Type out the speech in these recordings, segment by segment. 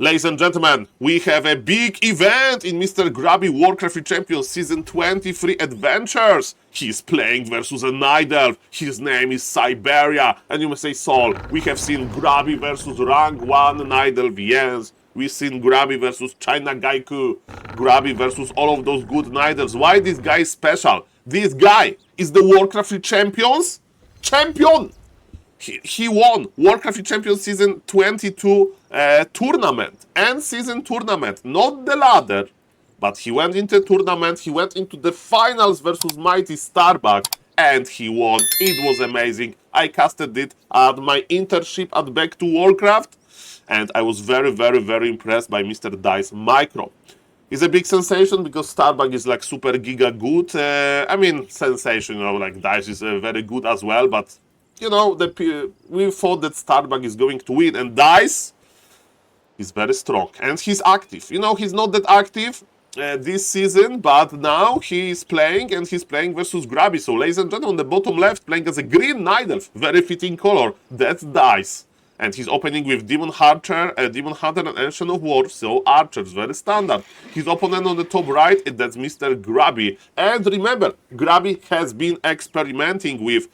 Ladies and gentlemen, we have a big event in Mr. Grubby Warcraft Champions Season 23 Adventures. He's playing versus a Night Elf. His name is Siberia. And you may say, Saul, we have seen Grubby versus Rank 1 Night Elf. Yes, we've seen Grubby versus China Gaiku. Grubby versus all of those good Night Elves. Why this guy is special? This guy is the Warcraft Champions champion. He won Warcraft Champions Season 22 tournament and season tournament, not the ladder, but he went into tournament, he went into the finals versus Mighty Starbuck, and he won. It was amazing. I casted it at my internship at Back to Warcraft, and I was very, very, very impressed by Mr. DISE Micro. It's a big sensation because Starbuck is like super giga good. I mean, sensation, you know, like DISE is very good as well, but you know, we thought that Starbuck is going to win, and DISE is very strong, and he's active. You know, he's not that active this season, but now he is playing, and he's playing versus Grubby. So, ladies and gentlemen, on the bottom left, playing as a green Night Elf, very fitting color, that's DISE. And he's opening with Demon Hunter and Ancient of War, so archers, very standard. His opponent on the top right, that's Mr. Grubby. And remember, Grubby has been experimenting with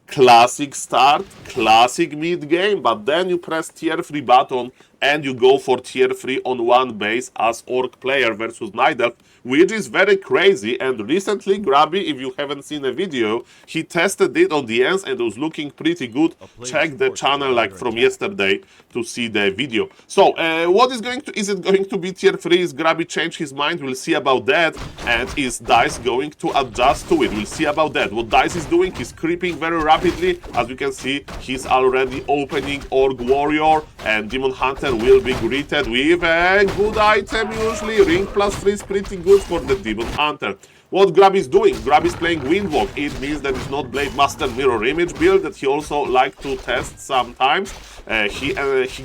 classic start, classic mid game, but then you press tier 3 button and you go for tier 3 on one base as Orc player versus Night Elf, which is very crazy. And recently, Grubby, if you haven't seen a video, he tested it on the ends and it was looking pretty good. Check the channel like from yesterday to see the video. So, what is it going to be tier 3? Is Grubby change his mind? We'll see about that. And is DISE going to adjust to it? We'll see about that. What DISE is doing, he's creeping very rapidly. As you can see, he's already opening Orc Warrior, and Demon Hunter will be greeted with a good item usually. Ring +3 is pretty good for the Demon Hunter. What Grubby is doing? Grubby is playing Windwalk. It means that it's not Blade Master Mirror Image build that he also likes to test sometimes. He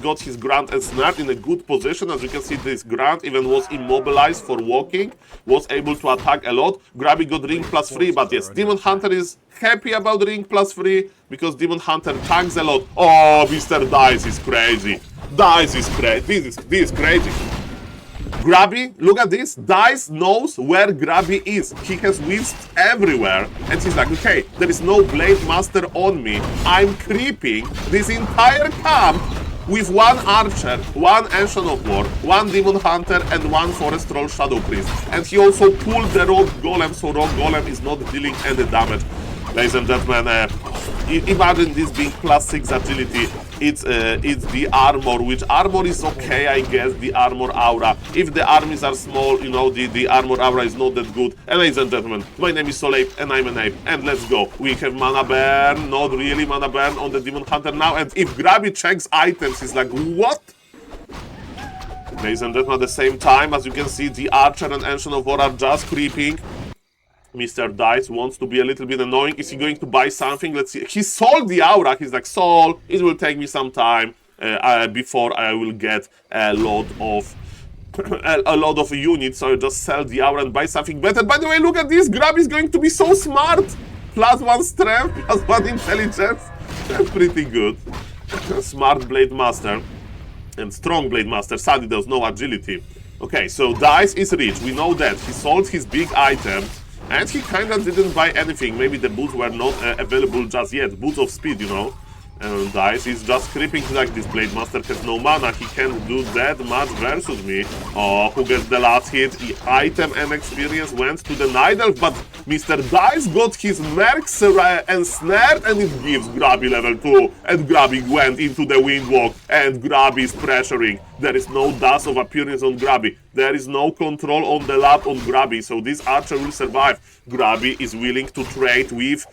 got his Grunt and Snare in a good position. As you can see, this Grunt even was immobilized for walking, was able to attack a lot. Grubby got Ring +3, but yes, Demon Hunter is happy about Ring +3 because Demon Hunter tanks a lot. Oh, Mr. DISE is crazy. DISE is crazy. This is crazy. Grubby, look at this. DISE knows where Grubby is. He has wisps everywhere. And he's like, okay, there is no Blade Master on me. I'm creeping this entire camp with one Archer, one Ancient of War, one Demon Hunter, and one Forest Troll Shadow Priest. And he also pulled the Rogue Golem, so Rogue Golem is not dealing any damage. Ladies and gentlemen, imagine this being +6 agility. It's the armor, which armor is okay, I guess, the armor aura. If the armies are small, you know, the armor aura is not that good. And ladies and gentlemen, my name is SaulApe, and I'm an ape. And let's go. We have mana burn, not really mana burn on the Demon Hunter now. And if Grubby checks items, he's like, what? Ladies and gentlemen, at the same time, as you can see, the Archer and Ancient of War are just creeping. Mr. DISE wants to be a little bit annoying. Is he going to buy something? Let's see. He sold the aura. He's like, Saul, it will take me some time before I will get a lot of units. So I just sell the aura and buy something better. By the way, look at this. Grubby is going to be so smart. +1 strength, +1 intelligence. That's pretty good. Smart Blade Master and strong Blade Master. Sadly, there's no agility. Okay, so DISE is rich. We know that. He sold his big item. And he kinda didn't buy anything. Maybe the boots were not available just yet. Boots of speed, you know. And DISE is just creeping like this. Blade Master has no mana. He can't do that much versus me. Oh, who gets the last hit? The item and experience went to the Night Elf, but Mr. DISE got his mercs ensnared, and it gives Grubby level 2. And Grubby went into the Windwalk, and Grubby is pressuring. There is no dust of appearance on Grubby. There is no control on the lap on Grubby, so this Archer will survive. Grubby is willing to trade with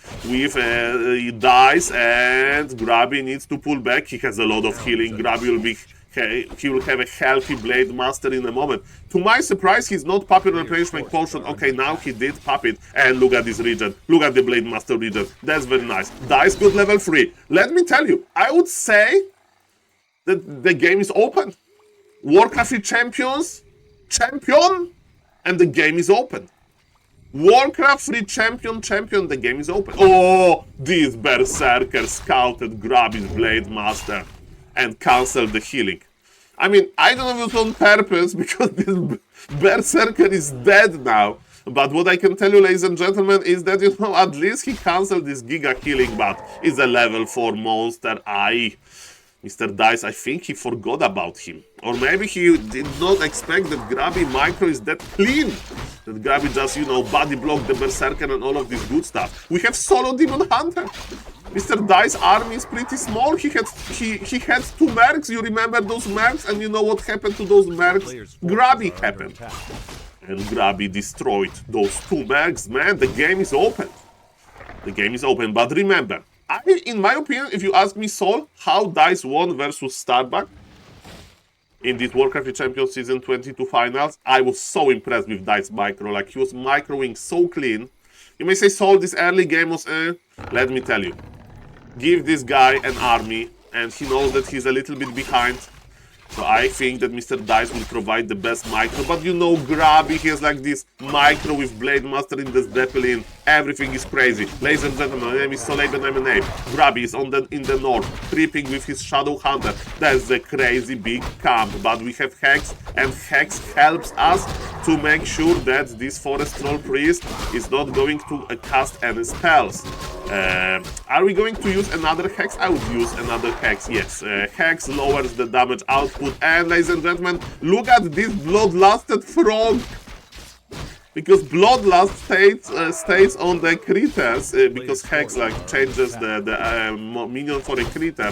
DISE, and Grubby needs to pull back. He has a lot of healing. Grubby will be... He will have a healthy Blade Master in a moment. To my surprise, he's not popping replenishment potion. Okay, now he did pop it. And look at this regen. Look at the Blade Master regen. That's very nice. DISE got level 3. Let me tell you, I would say that the game is open. Warcraft Champions, champion, and the game is open. Warcraft 3 champion, the game is open. Oh, this Berserker scouted Grubby's Blade Master and cancelled the healing. I mean, I don't know if it's on purpose, because this Berserker is dead now. But what I can tell you, ladies and gentlemen, is that, you know, at least he cancelled this Giga Healing, but it's a level 4 monster. Mr. DISE, I think he forgot about him. Or maybe he did not expect that Grubby micro is that clean. That Grubby just, you know, body blocked the Berserker and all of this good stuff. We have solo Demon Hunter. Mr. DISE army is pretty small. He had 2 mercs. You remember those mercs? And you know what happened to those mercs? Grubby happened. And Grubby destroyed those 2 mercs. Man, the game is open. The game is open. But remember, in my opinion, if you ask me, Saul, how DISE won versus Starbuck in this Warcraft Champions Season 22 finals, I was so impressed with DISE micro. Like, he was microing so clean. You may say, Saul, this early game was Let me tell you. Give this guy an army, and he knows that he's a little bit behind. So I think that Mr. DISE will provide the best micro. But you know, Grubby, he has like this micro with Blade Master in the Zeppelin. Everything is crazy. Ladies and gentlemen, my name is SaulApeMan. Grubby is in the north, tripping with his Shadow Hunter. That's a crazy big camp. But we have Hex, and Hex helps us to make sure that this Forest Troll Priest is not going to cast any spells. Are we going to use another Hex? I would use another Hex, yes. Hex lowers the damage output. And, ladies and gentlemen, look at this Bloodlusted Frog. Because Bloodlust stays on the critters, because Hex like changes the minion for a critter.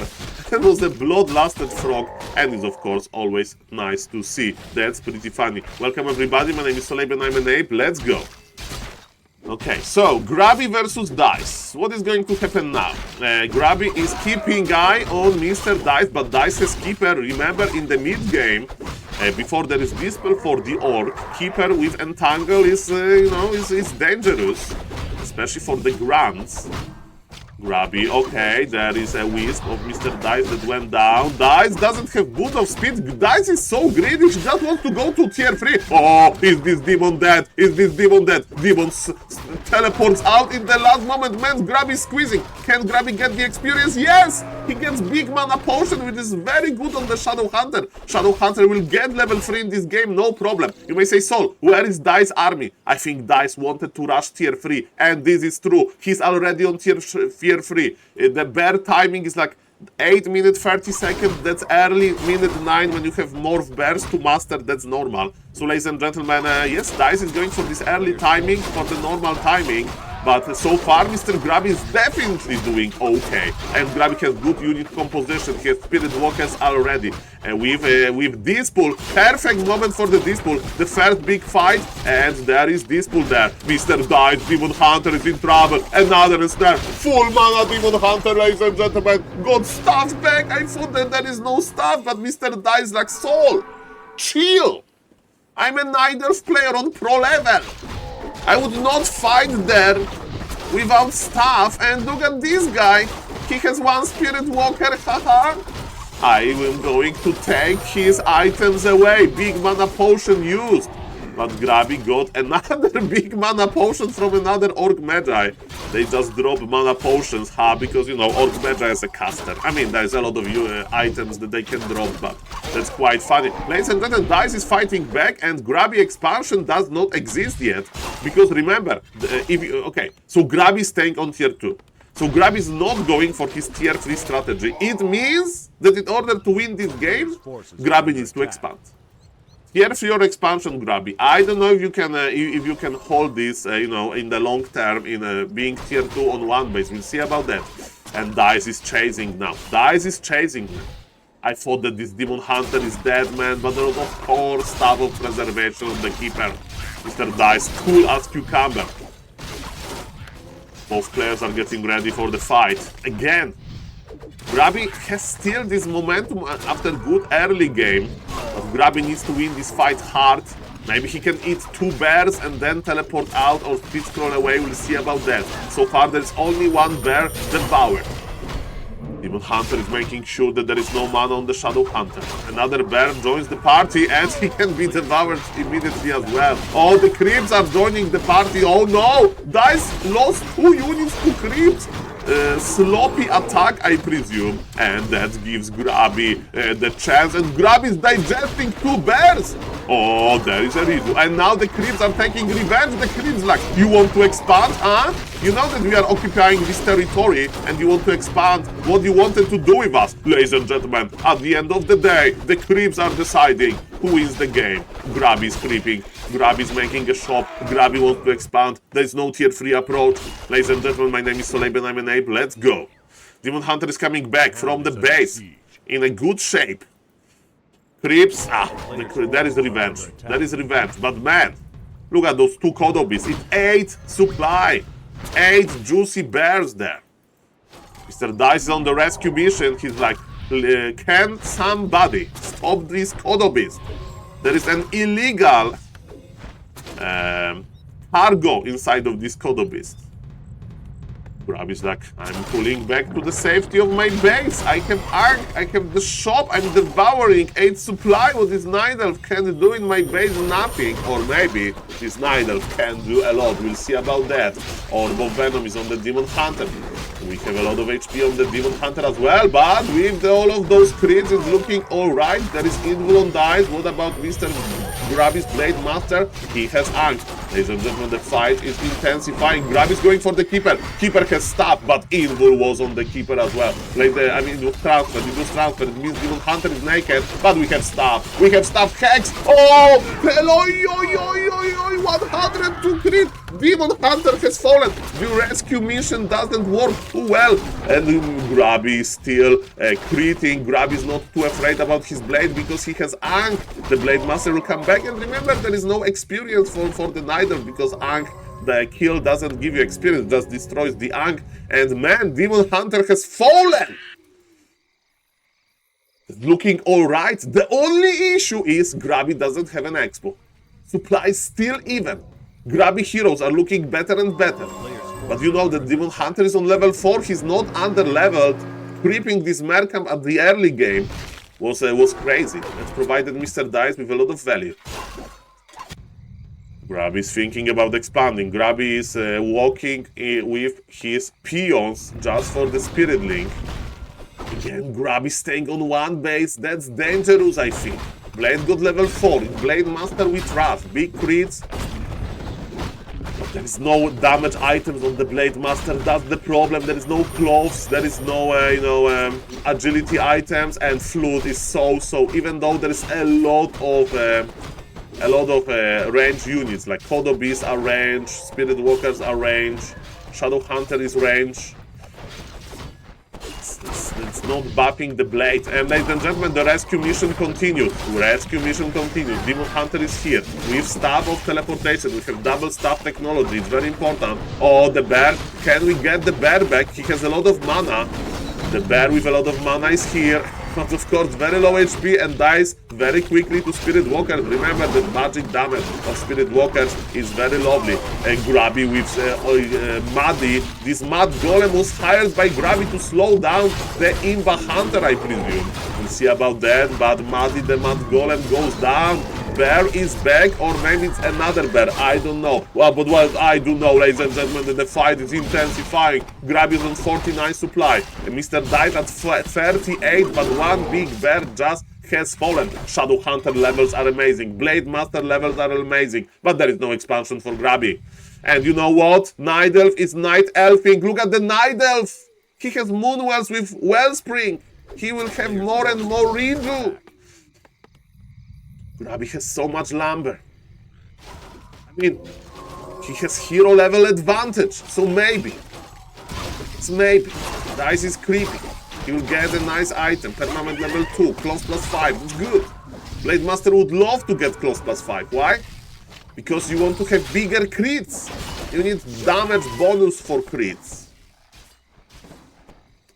That was a Bloodlusted Frog, and it's of course always nice to see. That's pretty funny. Welcome everybody, my name is SaulApeMan, I'm an ape, let's go. Okay, so Grubby versus DISE. What is going to happen now? Grubby is keeping eye on Mr. DISE, but DISE has Keeper. Remember, in the mid-game, before there is Dispel for the Orc, Keeper with Entangle is, you know, is dangerous, especially for the grunts. Grubby, okay, there is a wisp of Mr. DISE that went down. DISE doesn't have boot of speed. DISE is so greedy, he just wants to go to tier 3. Oh, is this demon dead? Is this demon dead? Demon teleports out in the last moment. Man, Grubby is squeezing. Can Grubby get the experience? Yes! He gets big mana potion, which is very good on the Shadow Hunter. Shadow Hunter will get level 3 in this game, no problem. You may say, Saul, where is DISE army? I think DISE wanted to rush tier 3, and this is true. He's already on tier 3. The bear timing is like 8 minutes 30 seconds. That's early. Minute 9 when you have morph bears to master, that's normal. So, ladies and gentlemen, yes, DISE is going for this early timing, for the normal timing. But so far, Mr. Grubby is definitely doing okay. And Grubby has good unit composition. He has Spirit Walkers already. And with Dispel, perfect moment for the Dispel. The first big fight, and there is Dispel there. Mr. DISE, Demon Hunter is in trouble. Another snare. Full mana Demon Hunter, ladies and gentlemen. Got stuff back. I thought that there is no stuff, but Mr. DISE like, Saul, chill. I'm a Night Elf player on pro level. I would not fight there without stuff, and look at this guy. He has 1 Spirit Walker, haha. I am going to take his items away. Big mana potion used. But Grubby got another big mana potion from another Orc Magi. They just drop mana potions, because, you know, Orc Magi is a caster. I mean, there's a lot of items that they can drop, but that's quite funny. Ladies and gentlemen, DISE is fighting back, and Grubby expansion does not exist yet. Because remember, so Grubby is staying on tier 2. So Grubby is not going for his tier 3 strategy. It means that in order to win this game, Grubby needs to expand. Tier 3 or expansion, Grubby. I don't know if you can hold this, you know, in the long term, in being tier 2 on 1 base. We'll see about that. And DISE is chasing now. DISE is chasing now. I thought that this Demon Hunter is dead, man, but there was of course Staff of Preservation of the Keeper. Mr. DISE, cool as cucumber. Both players are getting ready for the fight. Again, Grubby has still this momentum after good early game, but Grubby needs to win this fight hard. Maybe he can eat 2 bears and then teleport out or speed scroll away, we'll see about that. So far there's only 1 bear devoured. Demon Hunter is making sure that there is no mana on the Shadow Hunter. Another bear joins the party and he can be devoured immediately as well. Oh, the creeps are joining the party. Oh no! DISE lost 2 units to creeps. sloppy attack, I presume, and that gives Grubby the chance, and Grubby is digesting 2 bears! Oh, there is a reason. And now the creeps are taking revenge. The creeps like, you want to expand, huh? You know that we are occupying this territory and you want to expand. What you wanted to do with us, ladies and gentlemen. At the end of the day, the creeps are deciding who wins the game. Grubby is creeping. Grubby is making a shop. Grubby wants to expand. There is no tier 3 approach. Ladies and gentlemen, my name is SaulApeMan, I'm an ape. Let's go. Demon Hunter is coming back from the base in a good shape. Creeps, that is revenge. That is revenge. But man, look at those 2 Kodobis. It's 8 supply. 8 juicy bears there. Mr. DISE is on the rescue mission. He's like, can somebody stop these Kodobis? There is an illegal cargo inside of these Kodobis. Grubby's like, I'm pulling back to the safety of my base. I have Ark, I have the shop, I'm devouring 8 supply. What this Night Elf can do in my base? Nothing. Or maybe this Night Elf can do a lot. We'll see about that. Or Bob Venom is on the Demon Hunter. We have a lot of HP on the Demon Hunter as well, but with all of those crits, it's looking alright. There is Invul on DISE. What about Mr. Grubby's Blade Master? He has Ankh. Ladies and gentlemen, the fight is intensifying. Grubby's going for the Keeper. Keeper has stopped, but Invul was on the Keeper as well. Like it was transferred. It was transferred. It means Demon Hunter is naked, but we have stuff. We have stuff. Hex. Oh! 102 crit. Demon Hunter has fallen. The rescue mission doesn't work too well. And Grubby is still critting. Grubby is not too afraid about his blade because he has Ankh. The Blade Master will come back. And remember, there is no experience for the Night Elf because Ankh, the kill doesn't give you experience, just destroys the Ankh. And man, Demon Hunter has fallen. Looking alright. The only issue is Grubby doesn't have an expo. Supply is still even. Grubby heroes are looking better and better. But you know that Demon Hunter is on level 4, he's not under-leveled. Creeping this Mercamp at the early game was crazy. It provided Mr. DISE with a lot of value. Grubby is thinking about expanding. Grubby is walking with his peons just for the Spirit Link. Again, Grubby staying on one base, that's dangerous, I think. Blade got level 4, Blade Master we trust, big crits. There is no damage items on the Blade Master, that's the problem. There is no clothes, there is no agility items, and Flute is so. Even though there is a lot of range units, like Kodobis are range, Spirit Walkers are range, Shadow Hunter is range. It's not buffing the blade. And ladies and gentlemen, the rescue mission continues. Demon Hunter is here. We have staff of teleportation. We have double staff technology. It's very important. Oh, the bear. Can we get the bear back? He has a lot of mana. The bear with a lot of mana is here. But of course, very low HP and dies very quickly to Spirit Walkers. Remember, the magic damage of Spirit Walkers is very lovely. And Grubby with Muddy. This Mud Golem was hired by Grubby to slow down the Inva Hunter, I presume. We'll see about that, but Muddy, the Mud Golem, goes down. Bear is back, or maybe it's another bear, I don't know. Well, but what I do know, ladies and gentlemen, that the fight is intensifying. Grubby is on 49 supply, and Mr. died at 38, but one big bear just has fallen. Shadow Hunter levels are amazing, Blade Master levels are amazing, but there is no expansion for Grubby. And you know what? Night Elf is Night Elfing. Look at the Night Elf! He has Moonwells with Wellspring. He will have more and more redo. Grubby has so much lumber. I mean, he has hero level advantage, so maybe. It's maybe. DISE is creepy. He will get a nice item, permanent level 2, close +5, that's good. Blade Master would love to get close +5, why? Because you want to have bigger crits. You need damage bonus for crits.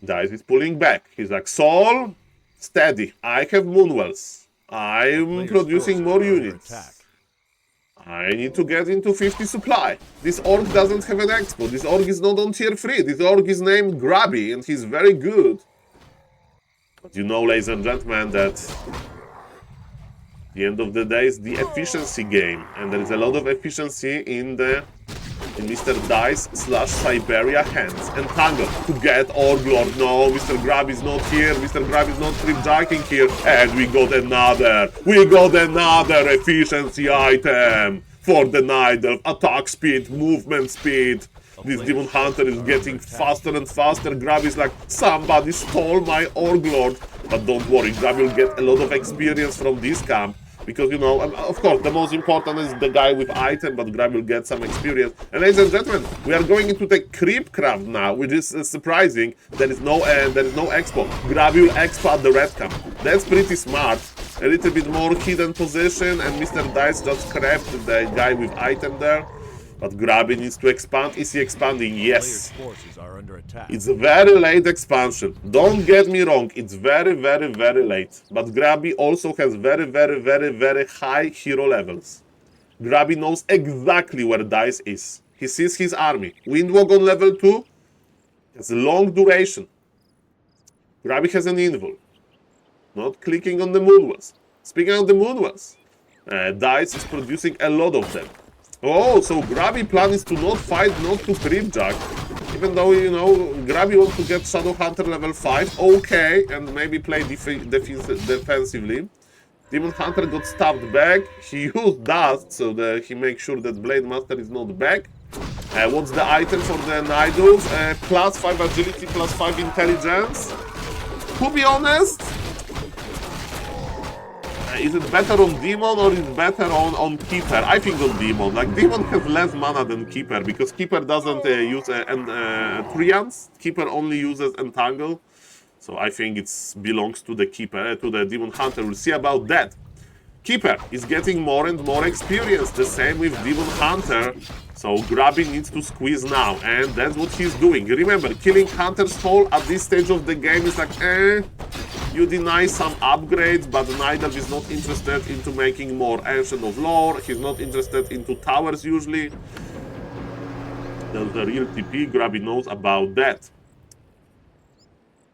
DISE is pulling back. He's like, Saul, steady, I have Moonwells. I'm producing more units. I need to get into 50 supply. This orc doesn't have an expo. This orc is not on tier 3. This orc is named Grubby and he's very good. But you know, ladies and gentlemen, that the end of the day is the efficiency game. And there is a lot of efficiency in the in Mr. DISE / Siberia hands. Entangle to get Orglord. No, Mr. Grubby is not here. Mr. Grubby is not creepjacking here. And we got another. Efficiency item for the Night Elf. Attack speed, movement speed. This Demon Hunter is getting faster and faster. Grubby is like, somebody stole my Orglord. But don't worry, Grubby will get a lot of experience from this camp. Because, you know, of course, the most important is the guy with item, but Grubby will get some experience. And ladies and gentlemen, we are going into the creep craft now, which is surprising. There is no expo. Grubby will expo at the red camp. That's pretty smart. A little bit more hidden position, and Mr. DISE just crapped the guy with item there. But Grubby needs to expand. Is he expanding? Yes. It's a very late expansion. Don't get me wrong. It's very, very, very late. But Grubby also has very, very, very, very high hero levels. Grubby knows exactly where DISE is. He sees his army. Windwalk on level 2 has a long duration. Grubby has an invul. Not clicking on the Moonwells. Speaking of the Moonwells, DISE is producing a lot of them. Oh, so Grubby plan is to not fight, not to creepjack. Even though, you know, Grubby wants to get Shadow Hunter level 5. Okay, and maybe play defensively. Demon Hunter got stabbed back. He used Dust, so that he makes sure that Blade Master is not back. What's the item for the Night Elf? +5 agility, +5 intelligence. To be honest, is it better on Demon or is it better on Keeper? I think on Demon. Like, Demon has less mana than Keeper, because Keeper doesn't use Treants. Keeper only uses Entangle. So I think it belongs to the Keeper, to the Demon Hunter. We'll see about that. Keeper is getting more and more experience. The same with Demon Hunter. So Grubby needs to squeeze now, and that's what he's doing. Remember, killing Hunter's Hole at this stage of the game is like, you deny some upgrades, but Night Elf is not interested into making more Ancient of Lore. He's not interested into towers usually. The real TP, Grubby knows about that.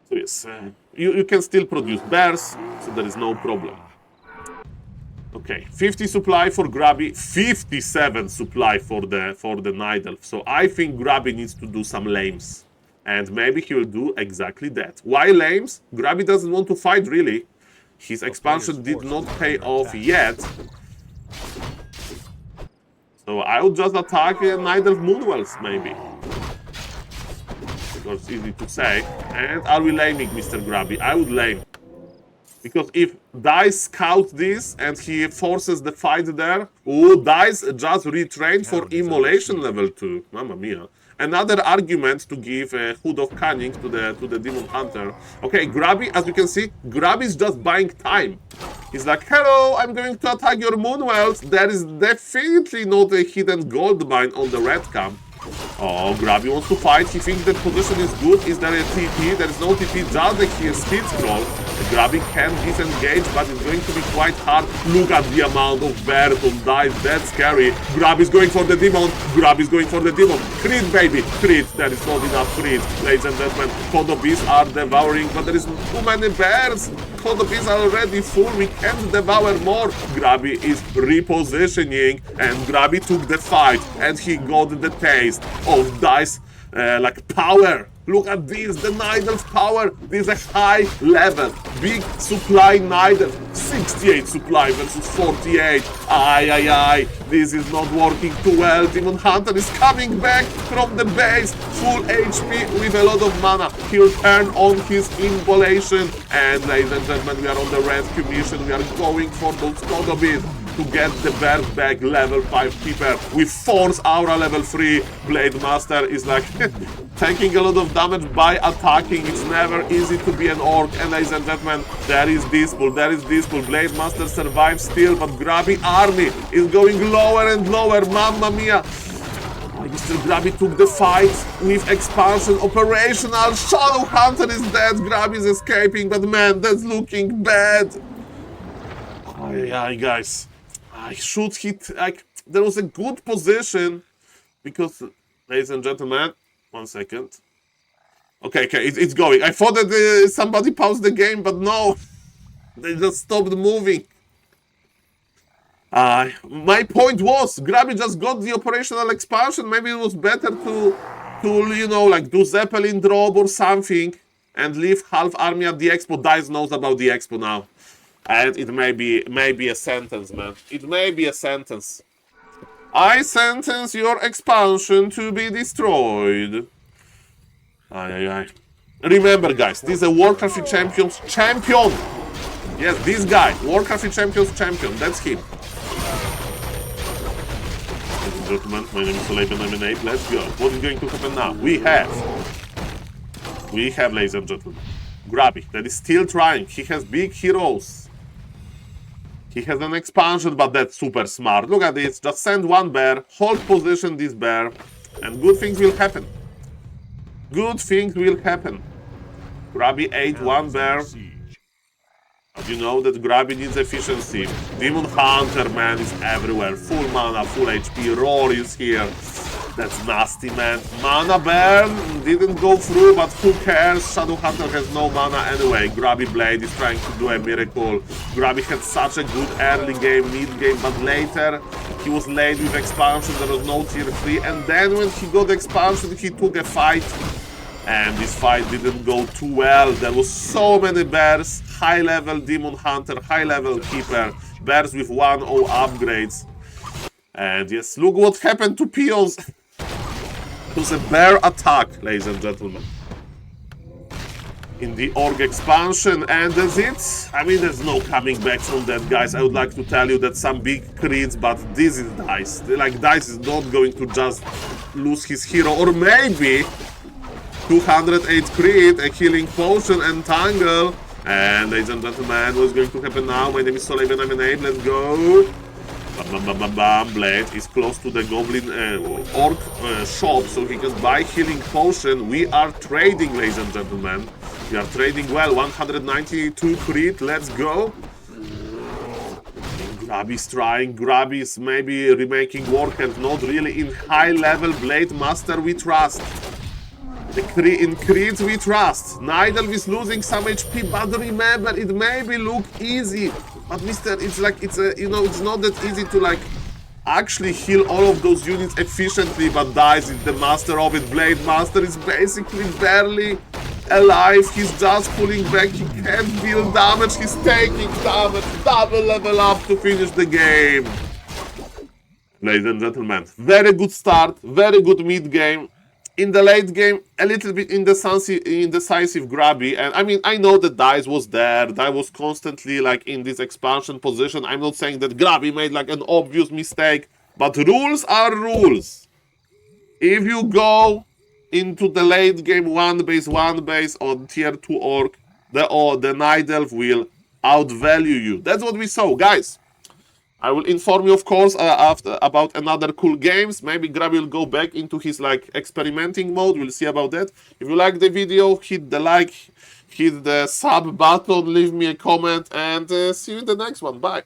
So yes, you can still produce bears, so there is no problem. Okay, 50 supply for Grubby, 57 supply for the Night Elf. So I think Grubby needs to do some lames. And maybe he will do exactly that. Why lames? Grubby doesn't want to fight, really. His expansion did not pay off yet. So I would just attack Night Elf Moonwells, maybe. Because it's easy to say. And are we laming Mr. Grubby? I would lame. Because if DISE scouts this and he forces the fight there, oh, DISE just retrained for Immolation level 2. Mamma mia. Another argument to give Hood of Cunning to the Demon Hunter. Okay, Grubby, as you can see, Grubby is just buying time. He's like, hello, I'm going to attack your Moonwells. There is definitely not a hidden gold mine on the red camp. Oh, Grubby wants to fight. He thinks that position is good. Is there a TP? There is no TP, just a speed scroll. Grubby can disengage, but it's going to be quite hard. Look at the amount of bears on DISE. That's scary. Grubby is going for the Demon. Grubby is going for the Demon. Crit, baby. Crit. There is not enough crit. Ladies and gentlemen, Kodobis are devouring, but there is too many bears. Kodobis are already full. We can't devour more. Grubby is repositioning, and Grubby took the fight, and he got the taste of DISE like power. Look at this, the Night Elf power. This is a high level, big supply Night Elf. 68 supply versus 48. Aye. This is not working too well. Demon Hunter is coming back from the base, full HP with a lot of mana. He'll turn on his Immolation. And ladies and gentlemen, we are on the rescue mission. We are going for those Kodobis to get the bear back. Level 5 Keeper with Force Aura level 3. Blade Master is like taking a lot of damage by attacking. It's never easy to be an orc. And ladies and gentlemen, there is Dispel. Blade Master survives still, but Grubby army is going lower and lower. Mamma mia. Mr. Grubby took the fight with expansion operational. Shadow Hunter is dead. Grubby is escaping, but man, that's looking bad. Aye, guys. I should hit, like, there was a good position because, ladies and gentlemen, 1 second. Okay, it's going. I thought that somebody paused the game, but no. They just stopped moving. My point was, Grubby just got the operational expansion. Maybe it was better to you know, like do Zeppelin drop or something and leave half army at the expo. DISE knows about the expo now. And it may be a sentence, man. It may be a sentence. I sentence your expansion to be destroyed. Aye. Remember, guys, this is a Warcraft Champions champion. Yes, this guy, Warcraft Champions champion. That's him. Ladies and gentlemen, my name is SaulApeMan. Let's go. What is going to happen now? We have, ladies and gentlemen, Grubby that is still trying. He has big heroes. He has an expansion, but that's super smart. Look at this. Just send one bear, hold position this bear, and good things will happen. Good things will happen. Grubby ate one bear. But you know that Grubby needs efficiency. Demon Hunter, man, is everywhere. Full mana, full HP. Roar is here. That's nasty, man. Mana burn didn't go through, but who cares? Shadow Hunter has no mana anyway. Grubby Blade is trying to do a miracle. Grubby had such a good early game, mid game, but later he was late with expansion. There was no tier 3. And then when he got expansion, he took a fight. And this fight didn't go too well. There was so many bears. High level Demon Hunter, high level Keeper. Bears with 1-0 upgrades. And yes, look what happened to Peons. It was a bear attack, ladies and gentlemen, in the Org expansion, and that's it. I mean, there's no coming back from that, guys. I would like to tell you that some big crits, but this is DISE. Like, DISE is not going to just lose his hero, or maybe 208 crit, a healing potion, and tangle. And ladies and gentlemen, what's going to happen now? My name is SaulApeMan. Let's go. Blade is close to the Goblin Orc shop, so he can buy healing potion. We are trading, ladies and gentlemen. We are trading well. 192 crit. Let's go. Grubby's trying. Grubby's maybe remaking Warcraft. Not really in high level. Blade Master we trust. In crits we trust. Nidal is losing some HP, but remember, it maybe look easy. But mister, it's like, it's a, you know, it's not that easy to like actually heal all of those units efficiently, but DISE is the master of it. Blade Master is basically barely alive. He's just pulling back. He can't deal damage. He's taking damage. Double level up to finish the game. Ladies and gentlemen, very good start, very good mid game. In the late game, a little bit indecisive Grubby, and I mean, I know that DISE was there, DISE was constantly like in this expansion position. I'm not saying that Grubby made like an obvious mistake, but rules are rules. If you go into the late game one base on tier 2 Orc, the Night Elf will outvalue you. That's what we saw, guys. I will inform you, of course, about another cool games. Maybe Grubby will go back into his like experimenting mode. We'll see about that. If you like the video, hit the like, hit the sub button, leave me a comment, and see you in the next one. Bye.